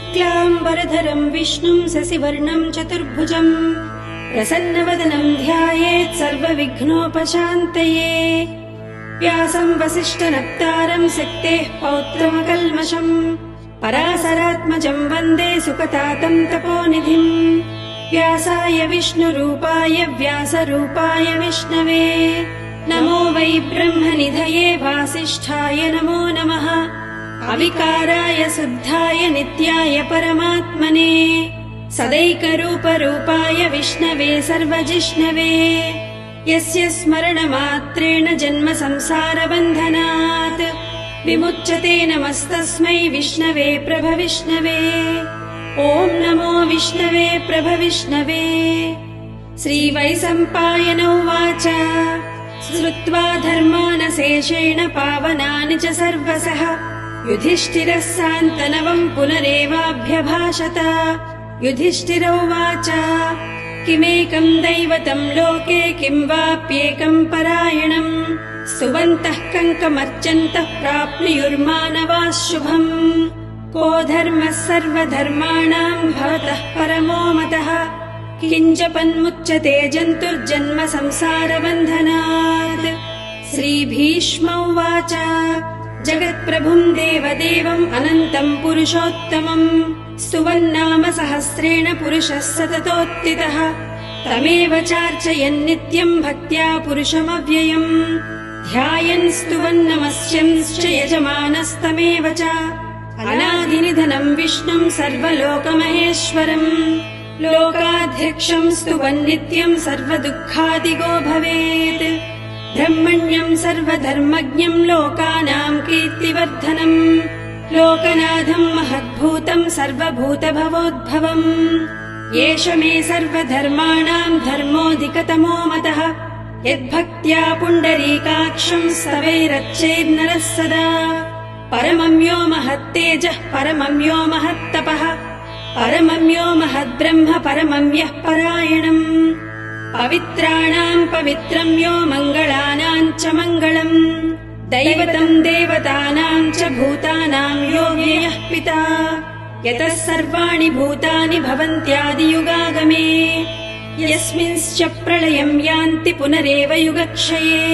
शुक्लाम्बरधरं विष्णुं शशिवर्णं चतुर्भुजं प्रसन्नवदनं ध्यायेत् सर्वविघ्नोपशान्तये। व्यासं वसिष्ठनप्तारं शक्तेः पौत्रमकल्मषम् पराशरात्मजं वन्दे सुकतातं तपोनिधिम्। व्यासाय विष्णुरूपाय व्यासरूपाय विष्णवे नमो वै ब्रह्मनिधये वासिष्ठाय नमो नमः। अविकाराय शुद्धाय नित्याय परमात्मने सदैकरूपरूपाय विष्णवे सर्वजिष्णवे। यस्य स्मरणमात्रेण जन्म संसारबन्धनात् विमुच्यते नमस्तस्मै विष्णवे प्रभविष्णवे। ॐ नमो विष्णवे प्रभविष्णवे। श्रीवैशम्पायन उवाच श्रुत्वा धर्मानशेषेण पावनानि च सर्वशः युधिष्ठिरः सान्तनवम् पुनरेवाभ्यभाषत। युधिष्ठिर उवाच किमेकम् दैवतम् लोके किं वाप्येकम् परायणम् स्तुवन्तः कङ्कमर्चन्तः प्राप्नुयुर्मानवाः शुभम्। को धर्मः सर्वधर्माणाम् भवतः परमो मतः किञ्जपन्मुच्यते जन्तुर्जन्म संसारबन्धनात्। श्रीभीष्म उवाच जगत्प्रभुम् देवदेवम् अनन्तम् पुरुषोत्तमम् स्तुवन्नाम सहस्रेण पुरुषः सततोत्थितः तमेव चार्चयन्नित्यम् भक्त्या पुरुषमव्ययम् ध्यायन् स्तुवन्नमस्यंश्च यजमानस्तमेव च। अनादिनिधनम् विष्णुम् सर्वलोकमहेश्वरम् लोकाध्यक्षम् स्तुवन्नित्यम् सर्वदुःखादिगो भवेत्। ब्रह्मण्यम् सर्वधर्मज्ञम् लोकानाम् कीर्तिवर्धनम् लोकनाथम् महद्भूतम् सर्वभूतभवोद्भवम्। एष मे सर्वधर्माणाम् धर्मोऽधिकतमो मतः यद्भक्त्या पुण्डरीकाक्षम् स्तवैरर्चेन्नरः सदा। परमं यो महत्तेजः परमं यो महत्तपः परमं यो महद्ब्रह्म परमं यः परायणम्। पवित्राणाम् पवित्रं यो मङ्गलानाम् च मङ्गलम् दैवतम् देवतानाम् च भूतानाम् यो व्ययः पिता यतः सर्वाणि भूतानि भवन्त्यादियुगागमे यस्मिंश्च प्रलयम् यान्ति पुनरेव युगक्षये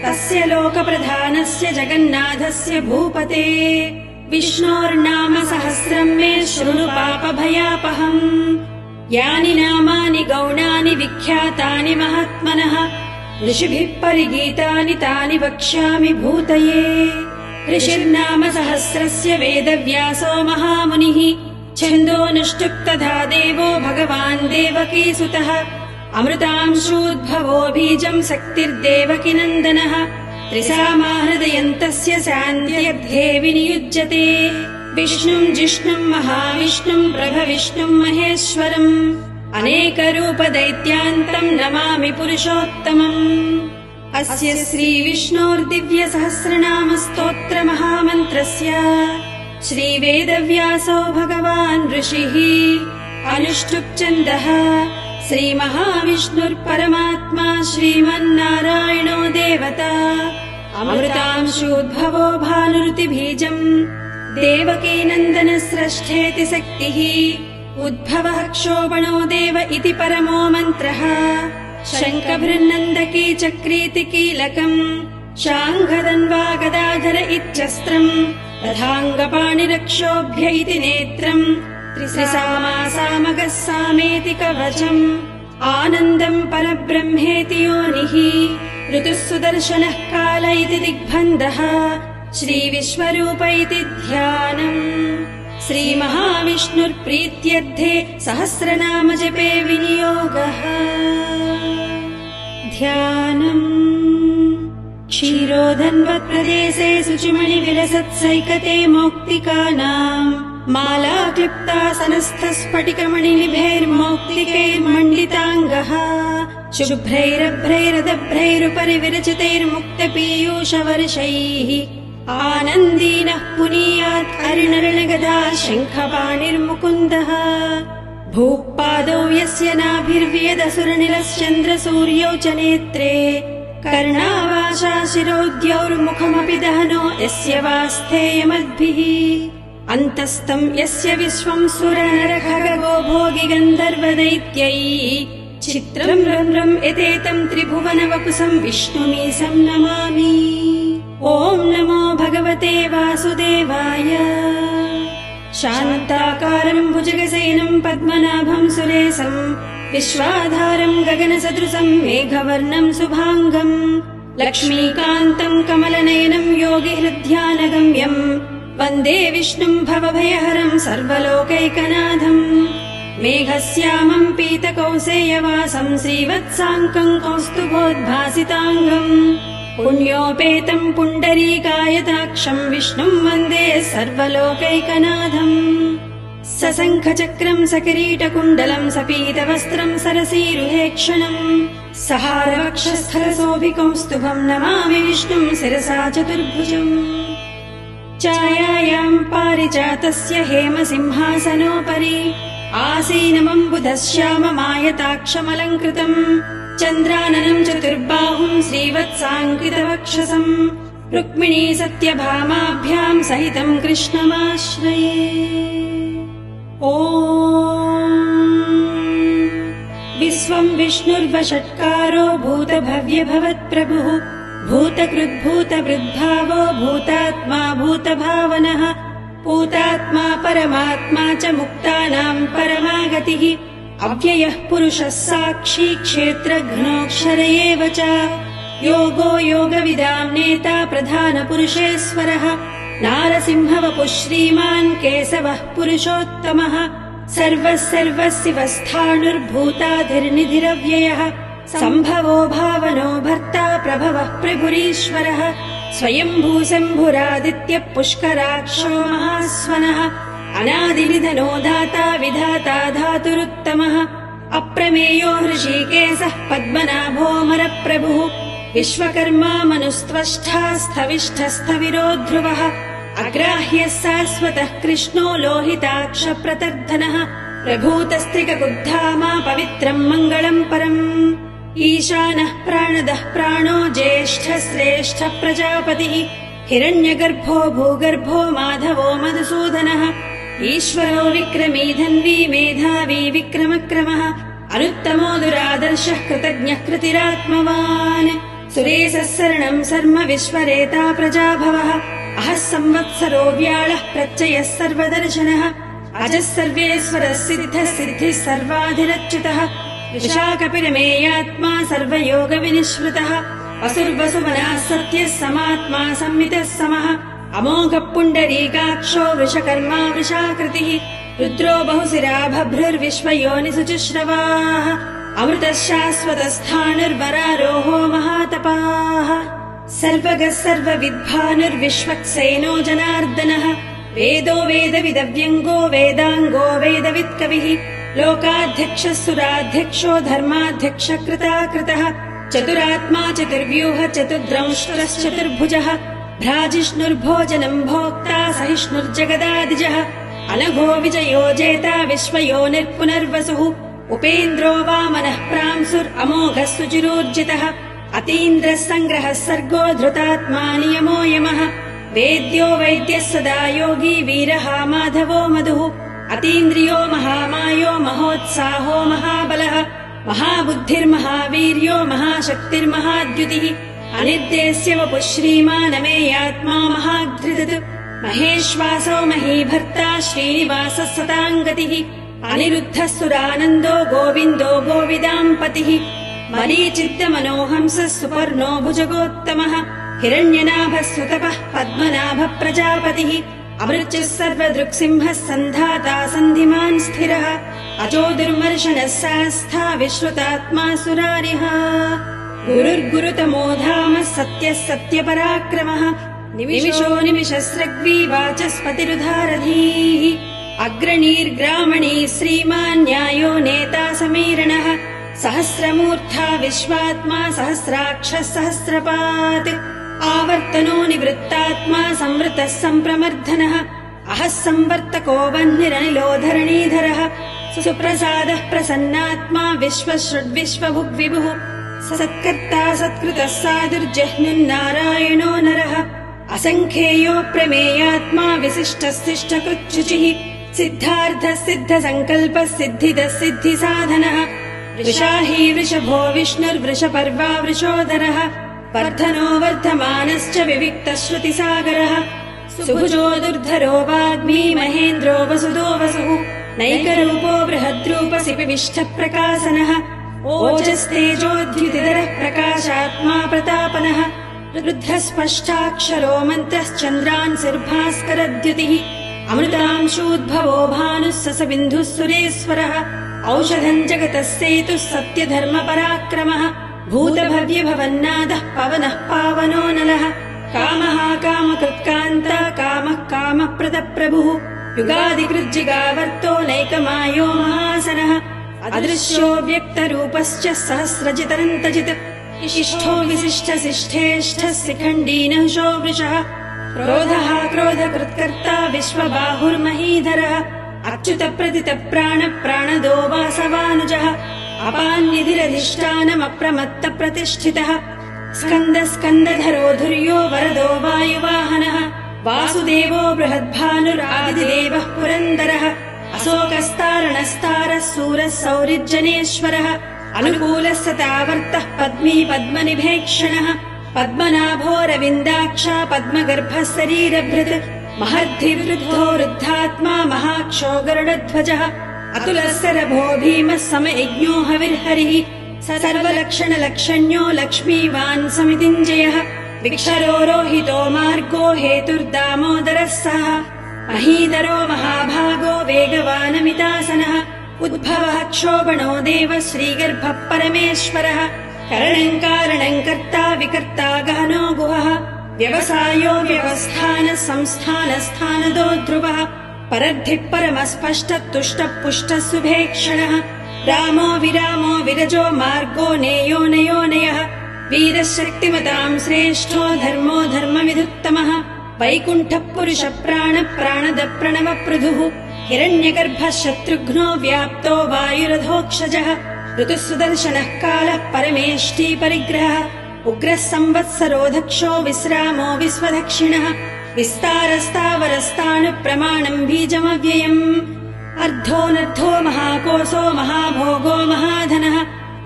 तस्य लोकप्रधानस्य जगन्नाथस्य भूपते विष्णोर्नाम सहस्रम् मे शृणु पापभयापहम्। यानि नामानि गौणानि विख्यातानि महात्मनः ऋषिभिः परिगीतानि तानि वक्ष्यामि भूतये। ऋषिर्नाम सहस्रस्य वेदव्यासो महामुनिः छन्दोनुष्टुप् तथा देवो भगवान् देवकीसुतः अमृतांशूद्भवो बीजम् शक्तिर्देवकीनन्दनः त्रिसामाहृदयन्तस्य शान्त्यर्थे विनियुज्यते। विष्णुम् जिष्णुम् महाविष्णुम् प्रभविष्णुम् महेश्वरम् अनेकरूपदैत्यान्तम् नमामि पुरुषोत्तमम्। अस्य श्रीविष्णोर्दिव्यसहस्रनामस्तोत्रमहामन्त्रस्य श्रीवेदव्यासो भगवान् ऋषिः अनुष्टुप् श्रीमहाविष्णुर्परमात्मा श्रीमन्नारायणो देवता अमृतांशूद्भवो भानुरुतिबीजम् देवकीनन्दन स्रष्ठेति शक्तिः उद्भवः क्षोभणो देव इति परमो मन्त्रः शङ्खभृन्नन्दकी चक्रीति कीलकम् शाङ्घदन्वा गदाधर इत्यस्त्रम् रथाङ्गपाणिरक्षोभ्य इति नेत्रम् त्रिसामासामगः सामेति कवचम् आनन्दम् परब्रह्मेति योनिः ऋतुः सुदर्शनः काल इति दिग्बन्धः श्रीविश्वरूप इति ध्यानम्। श्रीमहाविष्णुर्प्रीत्यर्थे सहस्रनाम जपे विनियोगः। ध्यानम् क्षीरोधन्वत्प्रदेशे शुचिमणिविलसत्सैकते मौक्तिकानाम् माला क्लिप्तासनस्थस्फटिकमणिनिभैर्मौक्तिकैर्मण्डिताङ्गः शुभ्रैरभ्रैरदभ्रैरुपरि विरचितैर्मुक्तपीयूषवर्षैः आनन्दीनः पुनीयात् अरुणरणगदा शङ्खपाणिर्मुकुन्दः भूपादौ यस्य नाभिर्व्यदसुरनिलश्चन्द्रसूर्यौ च नेत्रे कर्णावाशा शिरोद्यौर्मुखमपि दहनो यस्य वास्थेयमद्भिः अन्तस्तम् यस्य विश्वम् सुरनरखगो भोगि गन्धर्वदैत्यैः चित्रम् रम् रम् एतेतम् त्रिभुवनवपुसम् विष्णुमीशम् नमामि। ॐ नमो भगवते वासुदेवाय। शान्ताकारम् भुजगसेनम् पद्मनाभम् सुरेशम् विश्वाधारम् गगनसदृशम् मेघवर्णम् शुभाङ्गम् लक्ष्मीकान्तम् कमलनयनम् योगिहृद्यानगम्यम् वन्दे विष्णुम् भवभयहरम् सर्वलोकैकनाथम्। मेघश्यामम् पीतकौसेयवासम् श्रीवत्साङ्कम् कौस्तुभोद्भासिताङ्गम् पुण्योपेतम् पुण्डरीकायताक्षम् विष्णुम् वन्दे सर्वलोकैकनाथम्। सशङ्खचक्रम् सकिरीटकुण्डलम् सपीतवस्त्रम् सरसीरुहेक्षणम् सहारवक्षस्थलशोभिकौस्तुभम् नमामि विष्णुम् शिरसा चतुर्भुजम्। छायायाम् पारिजातस्य हेमसिंहासनोपरि आसीनमम्बुधश्याममायताक्षमलङ्कृतम् चन्द्राननम् चतुर्बाहुम् श्रीवत्साङ्कितवक्षसम् रुक्मिणी सत्यभामाभ्याम् सहितम् कृष्णमाश्रये। ॐ विश्वम् विष्णुर्वषट्कारो भूतभव्यभवत्प्रभुः भूतकृद्भूतवृद्भावो भूतात्मा भूतभावनः भूतात्मा परमात्मा च मुक्तानाम् परमागतिः अव्ययः पुरुषः साक्षी क्षेत्रघ्नोऽक्षर एव च योगो योगविदाम् नेता प्रधानपुरुषेश्वरः नारसिंहवपुः श्रीमान् केशवः पुरुषोत्तमः सर्वः सर्वशिवस्थाणुर्भूताधिर्निधिरव्ययः सम्भवो भावनो भर्ता प्रभवः प्रभुरीश्वरः स्वयम्भू शम्भुरादित्यः पुष्कराक्षो महास्वनः अनादिनिधनो दाता विधाता धातुरुत्तमः अप्रमेयो हृषीकेशः पद्मनाभोऽमरप्रभुः विश्वकर्मा मनुस्त्वष्टा स्थविष्ठस्थविरो ध्रुवः अग्राह्यः शाश्वतः कृष्णो लोहिताक्षप्रतर्धनः प्रभूतस्त्रिककुद्धामा पवित्रम् मङ्गलम् परम् ईशानः प्राणदः प्राणो ज्येष्ठः श्रेष्ठः प्रजापतिः हिरण्यगर्भो भूगर्भो माधवो मधुसूदनः ईश्वरो विक्रमी धन्वी मेधावी विक्रमक्रमः अनुत्तमो दुरादर्शः कृतज्ञः कृतिरात्मवान् सुरेशः शरणम् शर्म विश्वरेता प्रजाभवः अहः संवत्सरो व्याळः प्रत्ययः सर्वदर्शनः अजः सर्वेश्वरः सिद्धः सिद्धिः सर्वाधिरच्युतः विशाखपिरमेयात्मा सर्वयोगविनिश्रुतः वसुर्वसुमनः सत्यः समात्मा संवितः समः अमोघः पुण्डरीकाक्षो वृषकर्मा वृषाकृतिः रुद्रो बहुशिरा भभ्रुर्विश्वयोनिसुचिश्रवाः अमृतः शाश्वतस्थाणुर्वरारोहो महातपाः सर्वगः सर्वविद्भानुर्विश्वक्सेनो जनार्दनः वेदो वेदविदव्यङ्गो वेदाङ्गो वेदवित्कविः लोकाध्यक्षः सुराध्यक्षो धर्माध्यक्षः कृताकृतः चतुरात्मा चतुर्व्यूह चतुर्द्रंष्ट्रश्चतुर्भुजः भ्राजिष्णुर्भोजनम् भोक्ता सहिष्णुर्जगदादिजः अनघो विजयो जेता विश्वयोनिर्पुनर्वसुः उपेन्द्रो वामनः प्रांसुरमोघः सुचिरोर्जितः अतीन्द्रः सङ्ग्रहः सर्गो धृतात्मा नियमो यमः वेद्यो वैद्यः सदा योगी वीरः माधवो मधुः अतीन्द्रियो महामायो महोत्साहो महाबलः महाबुद्धिर्महावीर्यो महाशक्तिर्महाद्युतिः अनिर्देश्य वपुः श्रीमानमेयात्मा महाधृतः महेश्वासो महीभर्ता श्रीनिवासः सताङ्गतिः अनिरुद्धः सुरानन्दो गोविन्दो गोविदाम्पतिः मरीचित्तमनोहंसः सुपर्णो भुजगोत्तमः हिरण्यनाभः सुतपः पद्मनाभः प्रजापतिः अमृतः सर्वदृक्सिंहः सन्धाता सन्धिमान् स्थिरः अजो दुर्मर्शनः शास्ता विश्रुतात्मा सुरारिः गुरुर्गुरुतमो धामः सत्यः सत्यपराक्रमः निमिषो निमिषस्रग्वी वाचस्पतिरुधारधीः अग्रणीर्ग्रामणी श्रीमान् न्यायो नेता समीरणः सहस्रमूर्धा विश्वात्मा सहस्राक्षः सहस्रपात् आवर्तनो निवृत्तात्मा संवृतः सम्प्रमर्दनः अहः संवर्तको वह्निरनिलो धरणीधरः सुप्रसादः प्रसन्नात्मा विश्वश्रुड्विश्वभुग्विभुः सत्कर्ता सत्कृतः साधुर्जह्नुन्नारायणो नरः असङ्ख्येयो प्रमेयात्मा विशिष्टशिष्टकृच्छुचिः सिद्धार्थः सिद्धसङ्कल्पः सिद्धिदः सिद्धिसाधनः वृषाही वृषभो विष्णुर्वृषपर्वा वृषोदरः वर्धनो वर्धमानश्च विविक्तश्रुतिसागरः सुभुजो दुर्धरो वाग्मी महेन्द्रो वसुदो वसुः नैकरूपो बृहद्रूपसि विविष्टप्रकाशनः ओजस्तेजोद्युतिधरः प्रकाशात्मा प्रतापनः रुद्रस्पष्टाक्षरो मन्त्रश्चन्द्रांसिर्भास्करद्युतिः अमृतांशूद्भवो भानुः ससबिन्धुः सुरेश्वरः औषधम् जगतः सेतुः सत्यधर्मपराक्रमः भूतभव्यभवन्नादः पवनः पावनो नलः कामः कामकृत्कान्ता कामः कामप्रदप्रभुः युगादिकृज्जिगावर्तो नैकमायो महासनः अदृश्यो व्यक्तरूपश्च सहस्रजितनन्तजित् इष्ठो विशिष्टशिष्ठेष्ठः शिखण्डीनहुषो वृषः क्रोधः क्रोधकृत्कर्ता विश्वबाहुर्महीधरः अच्युतप्रतितप्राणप्राणदो वासवानुजः अपान्निधिरधिष्ठानमप्रमत्तप्रतिष्ठितः स्कन्दस्कन्दधरो धुर्यो वरदो वायुवाहनः वासुदेवो बृहद्भानुरादिदेवः पुरन्दरः अशोकस्तारणस्तारः सूरः सौरिज्जनेश्वरः अनुकूलः सतावर्तः पद्मी पद्मनिभेक्षणः पद्मनाभोरविन्दाक्षा पद्मगर्भः शरीरभृत् महद्धिवृद्धो वृद्धात्मा महाक्षो गरुडध्वजः अतुलः सरभो भीमः समयज्ञो हविर्हरिः सर्वलक्षणलक्षण्यो लक्ष्मीवान् समितिञ्जयः विक्षरो रोहितो मार्गो हेतुर्दामोदरः सः महीधरो महाभागो वेगवानमितासनः उद्भवः क्षोभणो देवः श्रीगर्भः परमेश्वरः करणम् कारणम् कर्ता विकर्ता गहनो गुहः व्यवसायो व्यवस्थानः संस्थानस्थानदो ध्रुवः परद्धिः परमस्पष्टः तुष्टः पुष्टः सुभेक्षणः रामो विरामो विरजो मार्गो नेयो नयोनयः वीरः शक्तिमताम् श्रेष्ठो धर्मो धर्मविदुत्तमः वैकुण्ठः पुरुषः प्राणः प्रणवपृथुः हिरण्यगर्भः शत्रुघ्नो व्याप्तो वायुरधोक्षजः ऋतुः सुदर्शनः कालः परमेष्टि परिग्रहः उग्रः संवत्सरो दक्षो विश्रामो विश्वदक्षिणः विस्तारस्तावरस्तानुप्रमाणम् बीजमव्ययम् अर्धोऽनर्धो महाकोशो महाभोगो महाधनः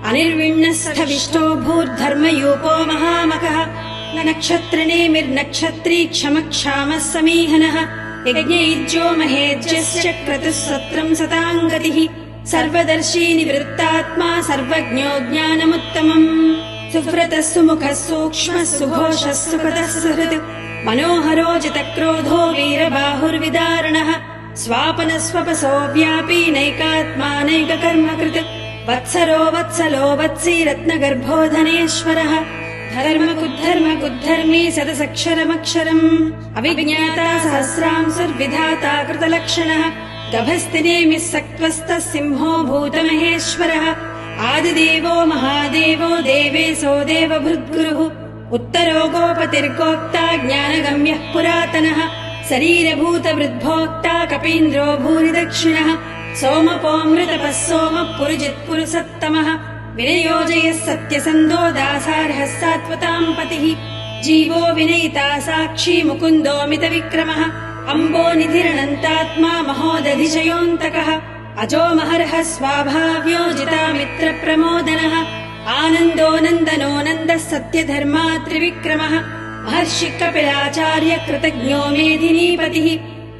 अनिर्विण्णस्थविष्टो भूर्धर्मयूपो महामकः नक्षत्रनेमिर्नक्षत्री क्षमक्षामः समीहनः यज्ञयुज्यो महेज्यश्च क्रतुः सत्रम् सताङ्गतिः सर्वदर्शी निवृत्तात्मा सर्वज्ञो ज्ञानमुत्तमम् सुव्रतः सुमुखः सूक्ष्मः सुघोषः सुकृतः सुहृत् मनोहरो जितक्रोधो वीरबाहुर्विदारणः स्वापनस्वपसो व्यापी नैकात्मानैककर्मकृत् वत्सरो वत्सलो वत्सी रत्नगर्भो धनेश्वरः धर्मकुद्धर्मी सदसक्षरमक्षरम् अविज्ञाता सहस्रांशुर्विधाता कृतलक्षणः गभस्तिनेमिः सत्त्वस्तः सिंहो भूतमहेश्वरः आदिदेवो महादेवो देवेशो देवभृद्गुरुः उत्तरो गोपतिर्गोक्ता ज्ञानगम्यः पुरातनः शरीरभूतवृद्भोक्ता कपीन्द्रो भूरिदक्षिणः सोमपोऽमृतपः सोमः पुरुजित्पुरुषत्तमः विनयोजयः सत्यसन्धो दासार्हः सात्वताम् पतिः जीवो विनयिता साक्षी मुकुन्दोऽमितविक्रमः अम्बो निधिरनन्तात्मा महोदधिशयोऽन्तकः अजो महर्हः स्वाभाव्यो जितामित्रप्रमोदनः आनन्दो नन्दनो नन्दः सत्यधर्मा त्रिविक्रमः महर्षिः कपिलाचार्य कृतज्ञो मेदिनीपतिः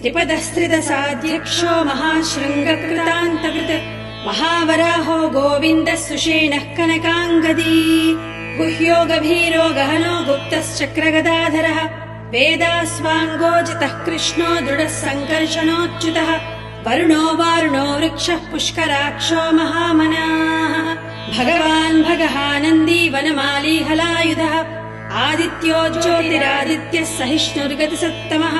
त्रिपदस्त्रिदशाध्यक्षो महाशृङ्गकृतान्तकृत् महावराहो गोविन्दः सुषेणः कनकाङ्गदी गुह्यो गभीरो गहनो गुप्तश्चक्रगदाधरः वेदास्वाङ्गोजितः कृष्णो दृढः सङ्कर्षणोच्युतः वरुणो वारुणो वृक्षः पुष्कराक्षो महामनाः भगवान् भगहानन्दी वनमाली हलायुधः आदित्यो ज्योतिरादित्यः सहिष्णुर्गतिसत्तमः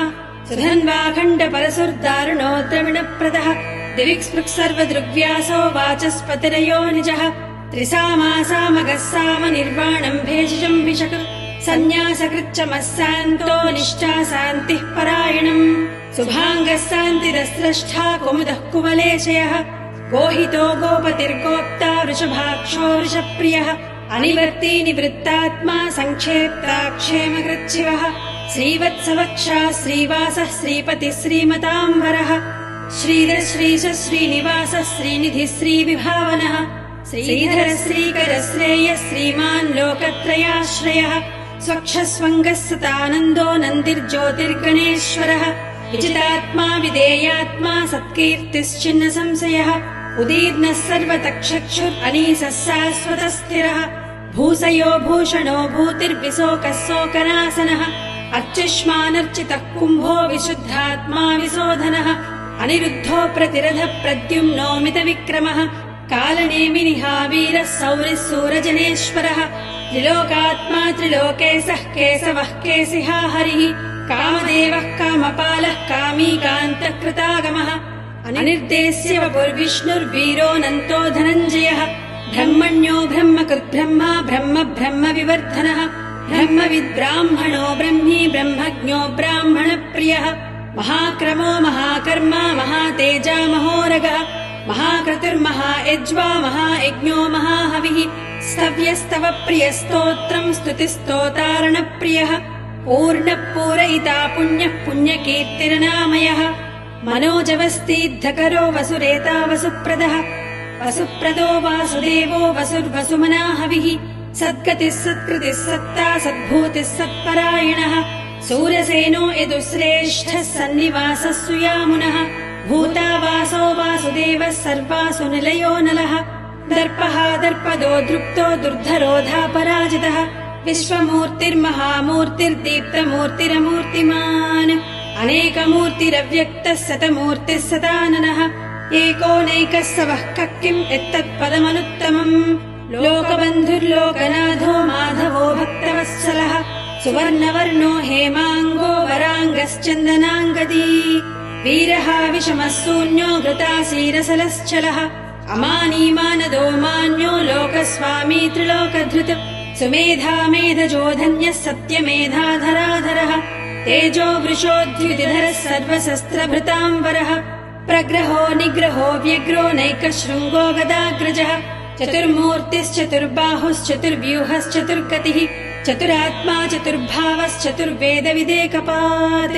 सुधन्वाखण्डपरशुर्दारुणो द्रविणप्रदः दिविक्स्पृक् सर्वदृग्व्यासो वाचस्पतिरयो निजः त्रिसामासामगः साम निर्वाणम् भेषजम् भिषक् सन्न्यासकृच्चमः शान्तो निष्ठा शान्तिः परायणम् शुभाङ्गः शान्तिदस्रष्टा कुमुदः कुवलेशयः गोहितो गोपतिर्गोप्ता वृषभाक्षो वृषप्रियः अनिवर्ती निवृत्तात्मा संक्षेप्ताक्षेमकृच्छिवः श्रीवत्सवक्षा श्रीवासः श्रीपतिः श्रीमताम्बरः श्रीधर श्रीश श्रीनिवासः श्रीनिधिः श्रीविभावनः श्रीधर श्रीकर श्रेयः श्रीमान् लोकत्रयाश्रयः स्वक्षस्वङ्गः सतानन्दो नन्दिर्ज्योतिर्गणेश्वरः विजितात्मा विधेयात्मा सत्कीर्तिश्चिन्न संशयः उदीर्णः सर्वतक्षक्षुर् अनीसः शाश्वतस्थिरः भूषयो भूषणो भूतिर्विशोकः शोकनाशनः अर्चिष्मानर्चितः कुम्भो विशुद्धात्मा विशोधनः अनिरुद्धो प्रतिरथः प्रद्युम्नोमितविक्रमः कालनेमिनिहावीरः सौरिः सूरजनेश्वरः त्रिलोकात्मा त्रिलोकेशः केशवः केशिहा हरिः कामदेवः कामपालः कामीकान्तः कृतागमः अनिर्देश्य वपुर्विष्णुर्वीरोऽनन्तो धनञ्जयः ब्रह्मण्यो ब्रह्मकृद्ब्रह्मा ब्रह्म ब्रह्म विवर्धनः ब्रह्मविद्ब्राह्मणो ब्रह्मी ब्रह्मज्ञो ब्राह्मणप्रियः महाक्रमो महाकर्मा महातेजा महोरगः महाक्रतुर्महायज्वा महायज्ञो महाहविः स्तव्यस्तव प्रियस्तोत्रम् स्तुतिस्तोतारणप्रियः पूर्णः पूरयिता पुण्यः पुण्यकीर्तिर्नामयः मनोजवस्तीद्धकरो वसुरेता वसुप्रदः वसुप्रदो वासुदेवो वसुर्वसुमनाहविः सद्गतिः सत्कृतिः सत्ता सद्भूतिः सत्परायणः सूरसेनो यदुश्रेष्ठः सन्निवासः सुयामुनः भूतावासो वासुदेवः सर्वासु निलयो नलः दर्पः दर्पदो दृप्तो दुर्धरोधापराजितः विश्वमूर्तिर्महामूर्तिर्दीप्तमूर्तिरमूर्तिमान् अनेकमूर्तिरव्यक्तः शतमूर्तिः सदाननः एकोनैकः स वः किम् एतत्पदमनुत्तमम् लोकबन्धुर्लोकनाथो माधवो भक्तवत्सलः सुवर्णवर्णो हेमाङ्गो वराङ्गश्चन्दनाङ्गदी वीरः विषमः शून्यो घृतासीरसलश्चलः अमानीमानदो मान्यो लोकस्वामी त्रिलोकधृत् सुमेधा मेधजो धन्यः सत्यमेधाधराधरः तेजो वृषोद्युतिधरः सर्वशस्त्रभृताम्बरः प्रग्रहो निग्रहो व्यग्रो नैकशृङ्गो गदाग्रजः चतुर्मूर्तिश्चतुर्बाहुश्चतुर्व्यूहश्चतुर्गतिः चतुरात्मा चतुर्भावश्चतुर्वेदविदेकपात्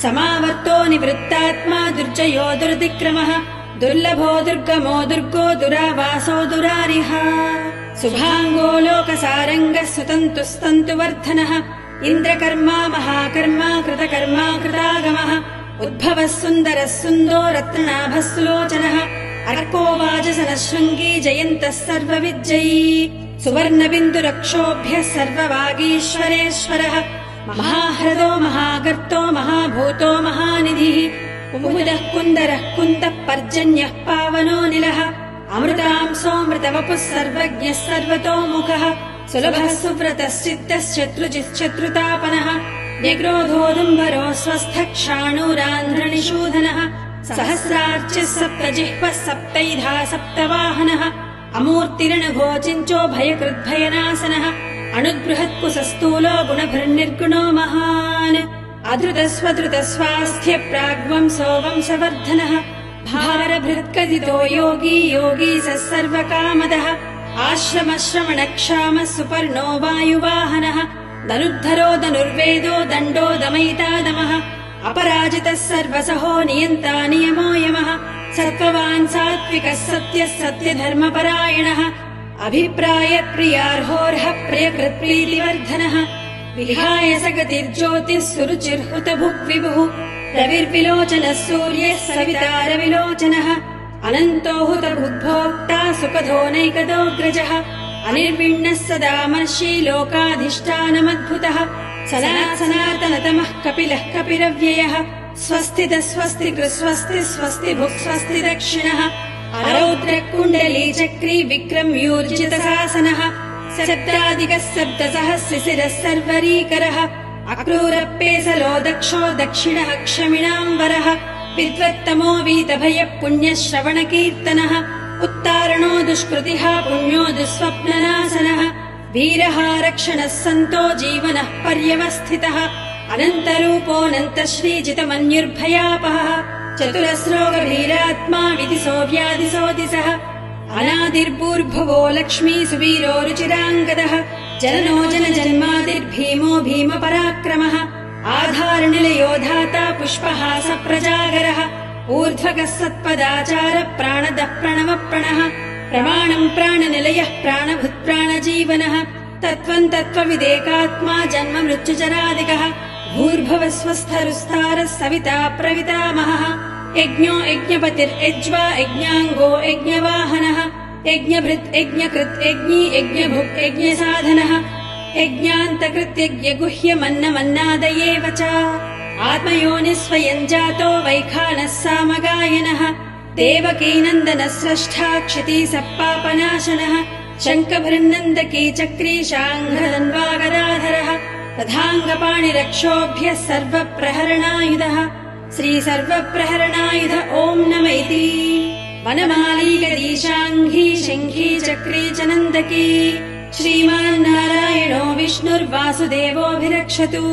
समावर्तो निवृत्तात्मा दुर्जयो दुर्दिक्रमः दुर्लभो दुर्गमो दुर्गो दुरावासो दुरारिः शुभाङ्गो लोकसारङ्गः सुतन्तुस्तन्तुवर्धनः इन्द्रकर्मा महाकर्मा कृतकर्मा कृतागमः उद्भवः सुन्दरः सुन्दो रत्नाभः सुलोचनः अर्को वाजसनः शृङ्गी जयन्तः सर्वविज्जयी सुवर्णबिन्दुरक्षोभ्यः सर्ववागीश्वरेश्वरः महाह्रदो महागर्तो महाभूतो महानिधिः कुमुदः कुन्दरः कुन्दः पर्जन्यः पावनो निलः अमृतांसोऽमृतवपुः सर्वज्ञः सर्वतोमुखः सुलभः सुव्रतश्चित्तश्चत्रुजिश्चत्रुतापनः व्यग्रोधोदुम्बरो स्वस्थः क्षाणूरान्ध्रनिषूधनः सहस्रार्चिः सप्तजिह्वः सप्तैधा सप्तवाहनः अमूर्तिरणघो चिञ्चो भयकृद्भयनाशनः अणुद्बृहत्कुशस्थूलो गुणभृन्निर्गुणो महान् अधृतस्वधृतस्वास्थ्य प्राग्वंसो वंशवर्धनः भारभृत्कथितो योगी योगी स सर्वकामदः आश्रमश्रमणक्षामः सुपर्णो वायुवाहनः धनुर्धरो धनुर्वेदो दण्डो दमयितादमः अपराजितः सर्वसहो नियन्ता नियमो यमः सत्त्ववान् सात्विकः सत्यः सत्यधर्मपरायणः अभिप्रायप्रियार्होर्हः प्रियकृत्प्रीतिवर्धनः विहाय सगतिर्ज्योतिः सुरुचिर्हुतभुग्विभुः रविर्विलोचनः सूर्यः सवितारविलोचनः अनन्तो हुतभुग्भोक्ता सुखधोनैकदोऽग्रजः अनिर्विण्णः सदामर्षि लोकाधिष्ठानमद्भुतः सनातनतमः कपिलः कपिरव्ययः स्वस्तितः स्वस्ति कृस्वस्ति स्वस्ति भुक् स्वस्ति दक्षिणः अरौद्रकुण्डलीचक्री विक्रम्यूर्जितशासनः शब्दादिकः शब्दसहस्रशिरः सर्वरीकरः अक्रूरप्पेसलो दक्षो दक्षिणः क्षमिणाम्बरः विद्वत्तमो वीतभयः पुण्यश्रवणकीर्तनः उत्तारणो दुष्कृतिः पुण्यो दुःस्वप्ननाशनः वीरः रक्षणः सन्तो जीवनः पर्यवस्थितः अनन्तरूपोऽनन्तश्रीजितमन्युर्भयापहः चतुरस्रोगभीरात्मा विदिशो व्याधिशो दिशः अनादिर्भूर्भुवो लक्ष्मी सुवीरो रुचिराङ्गदः जननो जनजन्मादिर्भीमो भीमपराक्रमः आधारनिलयो धाता पुष्पहास प्रजागरः ऊर्ध्वगः सत्पदाचार प्राणदः प्रणवप्रणः प्रमाणम् प्राणनिलयः प्राणभूत्प्राणजीवनः तत्त्वम् तत्त्वविदेकात्मा जन्म मृत्युजरादिकः भूर्भुवः स्वस्थरुस्तारः सविता प्रवितामहः यज्ञो यज्ञपतिर्यज्वा यज्ञाङ्गो यज्ञवाहनः यज्ञभृत् यज्ञकृत् यज्ञी यज्ञभुक् यज्ञसाधनः यज्ञान्तकृत् यज्ञगुह्यमन्नमन्नादयेव च आत्मयोनिः स्वयम् जातो वैखानः सामगायनः देवकीनन्दनः स्रष्टा क्षिती सप्पापनाशनः शङ्खभृन्नन्दकी चक्री शाङ्घधन्वागदाधरः तथाङ्गपाणिरक्षोभ्यः सर्वप्रहरणायुधः श्रीसर्वप्रहरणायुध ॐ नम इति वनमाली गदीशाङ्घी शङ्खी चक्री च नन्दकी श्रीमान्नारायणो विष्णुर्वासुदेवोऽभिरक्षतु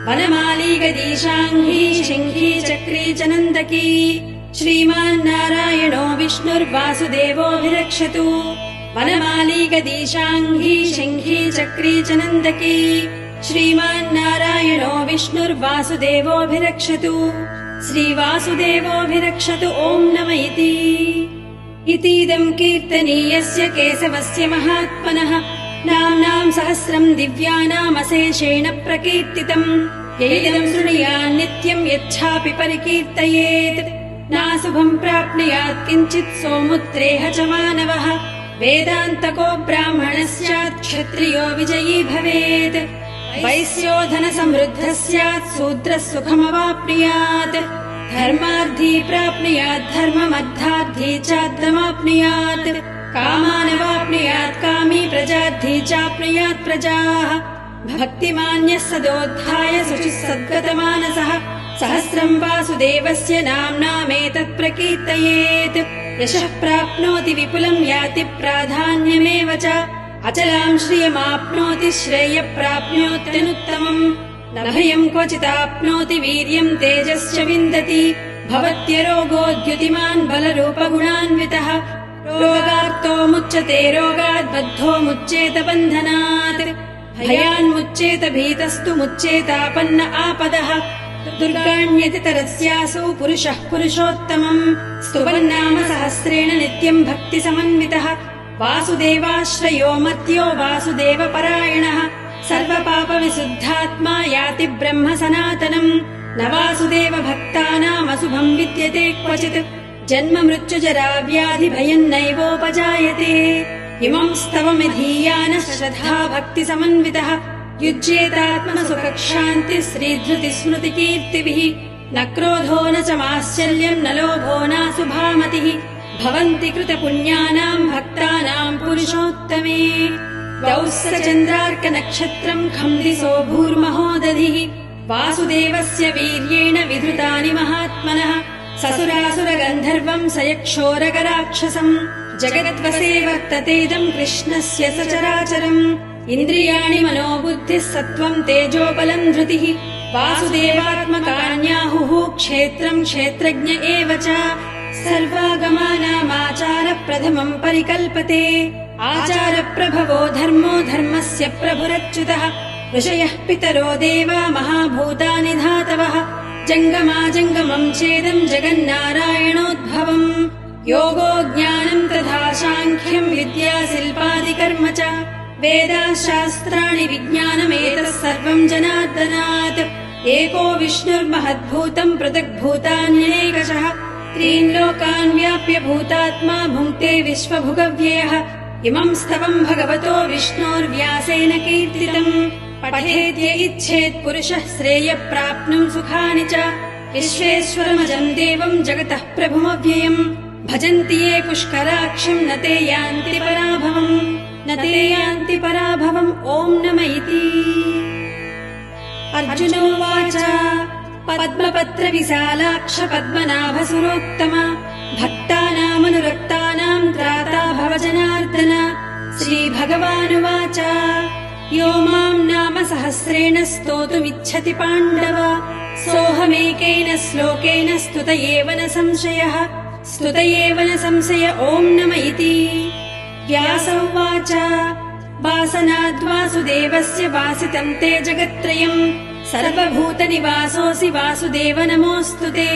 वनमाली गदीशाङ्घी शङ्खी चक्री च नन्दकी श्रीमान्नारायणो विष्णुर्वासुदेवोऽभिरक्षतु वनमाली गदीशाङ्घी शङ्खी चक्री च नन्दकी श्रीमान्नारायणो विष्णुर्वासुदेवोऽभिरक्षतु श्रीवासुदेवोऽभिरक्षतु ॐ नम इतीदम् कीर्तनीयस्य केशवस्य महात्मनः नाम्नाम् सहस्रम् दिव्यानामशेषेण प्रकीर्तितम् यैदम् शृणुयान् नित्यम् यच्छापि परिकीर्तयेत् नाशुभम् प्राप्नुयात् किञ्चित् सोमुत्रेह च मानवः वेदान्तको ब्राह्मणः स्यात् क्षत्रियो विजयी भवेत् वैश्यो धनसमृद्धः स्यात् शूद्रः सुखमवाप्नुयात् धर्मार्थी प्राप्नुयात् धर्ममर्थार्थी चार्थमाप्नुयात् कामानवाप्नुयात् कामी प्रजार्थी चाप्नुयात् प्रजाः भक्तिमान्यः सदोद्धाय शुचिः सद्गतमानसः सहस्रम् वासुदेवस्य नाम्नामेतत् प्रकीर्तयेत् यशः प्राप्नोति विपुलम् याति प्राधान्यमेव च अचलाम् श्रियमाप्नोति श्रेयः प्राप्नोत्यनुत्तमम् न भयम् क्वचिदाप्नोति वीर्यम् तेजश्च विन्दति भवत्यरोगोद्युतिमान् बलरूपगुणान्वितः रोगार्तो मुच्यते रोगात् बद्धो मुच्येत बन्धनात् भयान्मुच्येत भीतस्तु मुच्येतापन्न आपदः दुर्गाण्यतितरस्यासु पुरुषः पुरुषोत्तमम् स्तुवन्नाम सहस्रेण नित्यम् भक्तिसमन्वितः वासुदेवाश्रयो मर्त्यो वासुदेवपरायणः सर्वपापविशुद्धात्मा याति ब्रह्म सनातनम् न वासुदेव भक्तानामशुभम् विद्यते क्वचित् जन्म मृत्युजरा व्याधि भयम् नैवोपजायते इमम् स्तवमिधीयानः श्रद्धा भक्तिसमन्वितः युज्येतात्मसुखक्षान्तिः श्रीधृतिस्मृतिकीर्तिभिः न क्रोधो न च माश्चर्यम् न लोभो नाशुभामतिः भवन्ति कृतपुण्यानाम् भक्तानाम् पुरुषोत्तमे दौस्य चन्द्रार्कनक्षत्रम् खम्दिसो भूर्महोदधिः वासुदेवस्य वीर्येण विधृतानि महात्मनः ससुरासुरगन्धर्वम् सयक्षोरगराक्षसम् जगद्वसे वर्ततेदम् कृष्णस्य सचराचरम् इन्द्रियाणि मनोबुद्धिः सत्त्वम् तेजोबलम् धृतिः वासुदेवात्मकान्याहुः क्षेत्रम् क्षेत्रज्ञ एव च सर्वागमानामाचारः प्रथमम् परिकल्पते आचारप्रभवो धर्मो धर्मस्य प्रभुरच्युतः ऋषयः पितरो देवा महाभूतानि धातवः जङ्गमाजङ्गमम् चेदम् जगन्नारायणोद्भवम् योगो ज्ञानम् तथा साङ्ख्यम् विद्या शिल्पादिकर्म च वेदाः शास्त्राणि विज्ञानमेतः सर्वम् जनार्दनात् एको विष्णुर्महद्भूतम् पृथग्भूतान्यनेकशः त्रीन् लोकान् व्याप्य भूतात्मा भुङ्क्ते विश्वभुगव्ययः इमम् स्तवम् भगवतो विष्णोर्व्यासेन कीर्तितम् पठेद्य इच्छेत् पुरुषः श्रेयः प्राप्नुम् सुखानि च विश्वेश्वरमजम् देवम् जगतः प्रभुमव्ययम् भजन्ति ये पुष्कराक्षम् न ते यान्ति पराभवम् ॐ नम इति अर्जुनोवाच पद्मपत्रविशालाक्ष पद्मनाभसुरोत्तम भक्तानामनुरक्तानाम् त्राता भव जनार्दन श्रीभगवानुवाच यो माम् नाम सहस्रेण स्तोतुमिच्छति पाण्डव सोऽहमेकेन श्लोकेन स्तुत एव न संशयः स्तुत एव न संशय ॐ नम इति। व्यास उवाच वासनाद्वासुदेवस्य वासितं ते जगत्त्रयम् सर्वभूतनिवासोऽसि वासुदेव नमोऽस्तु ते।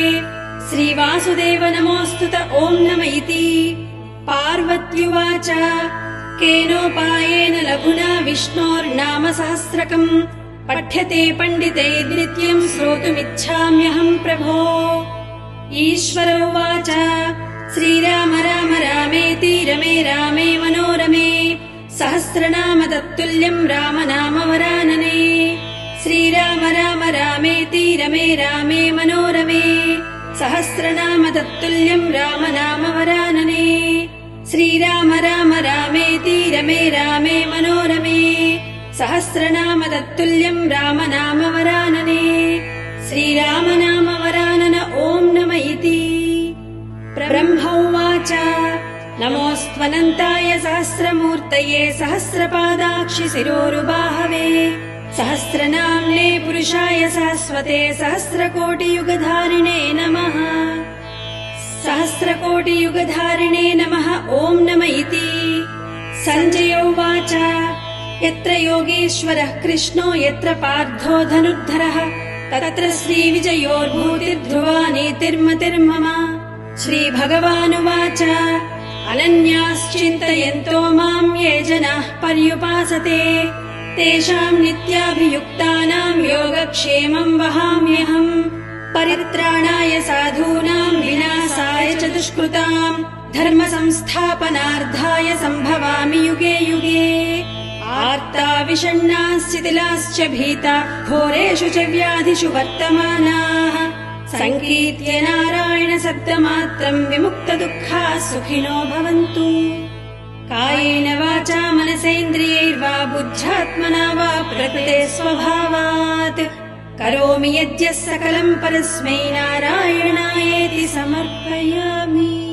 श्रीवासुदेव नमोऽस्तुत ॐ नम इति। पार्वत्युवाच केनोपायेन लघुना विष्णोर्नाम सहस्रकम् पठ्यते पण्डितैर्नित्यम् श्रोतुमिच्छाम्यहम् प्रभो। ईश्वर उवाच श्रीराम राम रामेति रमे रामे मनोरमे सहस्रनाम तत्तुल्यम् राम नाम वरानने। श्रीराम राम रामेति रमे रामे मनोरमे सहस्रनाम तत्तुल्यम् राम नाम वरानने। श्रीराम राम रामेति रमे रामे मनोरमे सहस्रनाम तत्तुल्यम् राम नाम वरानने। श्रीराम नाम वरानन ॐ नम इति। ब्रह्म उवाच नमोऽस्त्वनन्ताय सहस्रमूर्तये सहस्रपादाक्षि शिरोरुबाहवे सहस्रनाम्ने पुरुषाय सहस्वते सहस्रकोटियुगधारिणे नमः। सहस्रकोटियुगधारिणे नमः ॐ नम इति। सञ्जय उवाच यत्र योगेश्वरः कृष्णो यत्र पार्थो धनुर्धरः तत्र श्रीविजयोर्भूतिर्ध्रुवा नीतिर्मतिर्मम। श्रीभगवानुवाच अनन्याश्चिन्तयन्तो माम् ये जनाः पर्युपासते तेषाम् नित्याभियुक्तानाम् योगक्षेमम् वहाम्यहम्। परित्राणाय साधूनाम् विनाशाय च दुष्कृताम् धर्म संस्थापनार्थाय सम्भवामि युगे युगे। आर्ता विषण्णाः शिथिलाश्च भीता घोरेषु च व्याधिषु वर्तमानाः सङ्कीर्त्य नारायण शब्दमात्रम् विमुक्तदुःखाः सुखिनो भवन्तु। कायेन वाचा मनसेन्द्रियैर्वा बुद्ध्यात्मना वा प्रकृते स्वभावात् करोमि यद्यः सकलम् परस्मै नारायणायेति समर्पयामि।